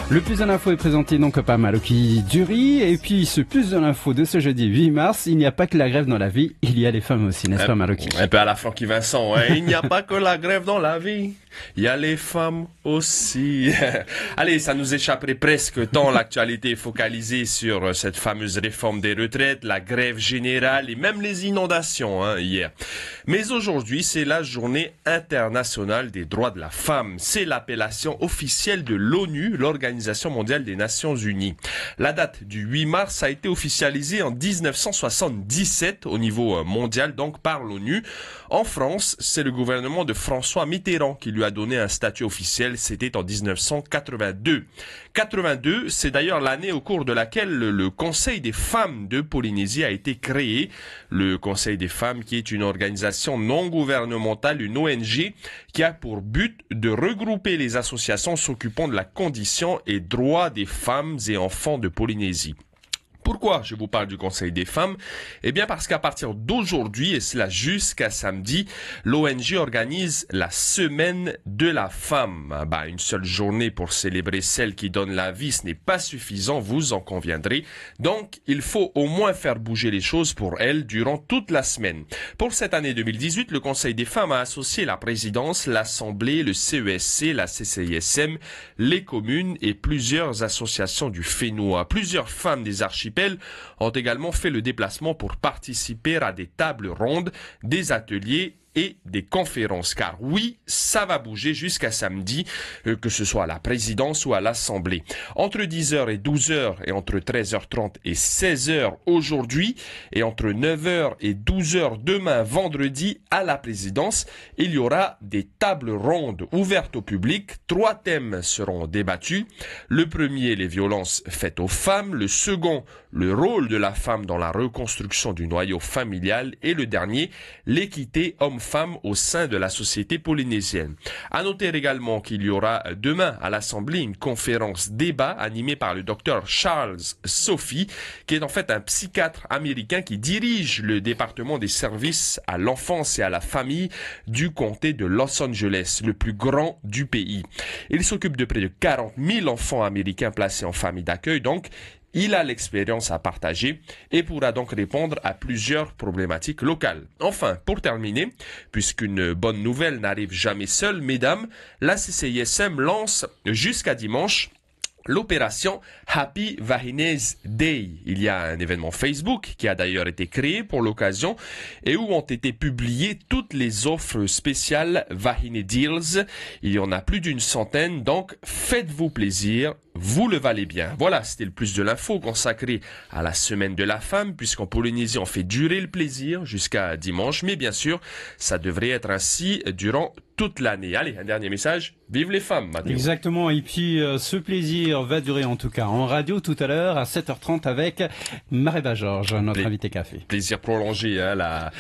Le plus de l'info est présenté donc par Maloki Dury. Et puis ce plus de l'info de ce jeudi 8 mars, il n'y a pas que la grève dans la vie, il y a les femmes aussi, n'est-ce pas Maloki? Un peu à la Francky Vincent, hein. Il n'y a pas que la grève dans la vie, il y a les femmes aussi. Allez, ça nous échapperait presque tant l'actualité est focalisée sur cette fameuse réforme des retraites, la grève générale et même les inondations hier. Mais aujourd'hui, c'est la journée internationale des droits de la femme. C'est l'appellation officielle de l'ONU, l'Organisation mondiale des Nations Unies. La date du 8 mars a été officialisée en 1977 au niveau mondial, donc par l'ONU. En France, c'est le gouvernement de François Mitterrand qui lui a donné un statut officiel. C'était en 1982. 82, c'est d'ailleurs l'année au cours de laquelle le Conseil des femmes de Polynésie a été créé. Le Conseil des femmes qui est une organisation non gouvernementale, une ONG, qui a pour but de regrouper les associations s'occupant de la condition et droits des femmes et enfants de Polynésie. Pourquoi je vous parle du Conseil des femmes? Eh bien parce qu'à partir d'aujourd'hui, et cela jusqu'à samedi, l'ONG organise la Semaine de la femme. Une seule journée pour célébrer celle qui donne la vie, ce n'est pas suffisant, vous en conviendrez. Donc, il faut au moins faire bouger les choses pour elle durant toute la semaine. Pour cette année 2018, le Conseil des femmes a associé la présidence, l'Assemblée, le CESC, la CCISM, les communes et plusieurs associations du FENOA. Plusieurs femmes des archipels ont également fait le déplacement pour participer à des tables rondes, des ateliers et des conférences. Car oui, ça va bouger jusqu'à samedi, que ce soit à la présidence ou à l'Assemblée. Entre 10h et 12h et entre 13h30 et 16h aujourd'hui et entre 9h et 12h demain vendredi à la présidence, il y aura des tables rondes ouvertes au public. 3 thèmes seront débattus. Le premier, les violences faites aux femmes. Le second, le rôle de la femme dans la reconstruction du noyau familial. Et le dernier, l'équité homme-femme au sein de la société polynésienne. À noter également qu'il y aura demain à l'Assemblée une conférence débat animée par le docteur Charles Sophie, qui est en fait un psychiatre américain qui dirige le département des services à l'enfance et à la famille du comté de Los Angeles, le plus grand du pays. Il s'occupe de près de 40 000 enfants américains placés en famille d'accueil, donc il a l'expérience à partager et pourra donc répondre à plusieurs problématiques locales. Enfin, pour terminer, puisqu'une bonne nouvelle n'arrive jamais seule, mesdames, la CCISM lance jusqu'à dimanche l'opération Happy Vahinese Day. Il y a un événement Facebook qui a d'ailleurs été créé pour l'occasion et où ont été publiées toutes les offres spéciales Vahine Deals. Il y en a plus d'une centaine, donc faites-vous plaisir, vous le valez bien. Voilà, c'était le plus de l'info consacré à la semaine de la femme, puisqu'en Polynésie on fait durer le plaisir jusqu'à dimanche, mais bien sûr, ça devrait être ainsi durant toute l'année. Allez, un dernier message. Vive les femmes, Mathieu. Exactement. Et puis, ce plaisir va durer en tout cas en radio tout à l'heure à 7h30 avec Mareba Georges, notre invité café. Plaisir prolongé, la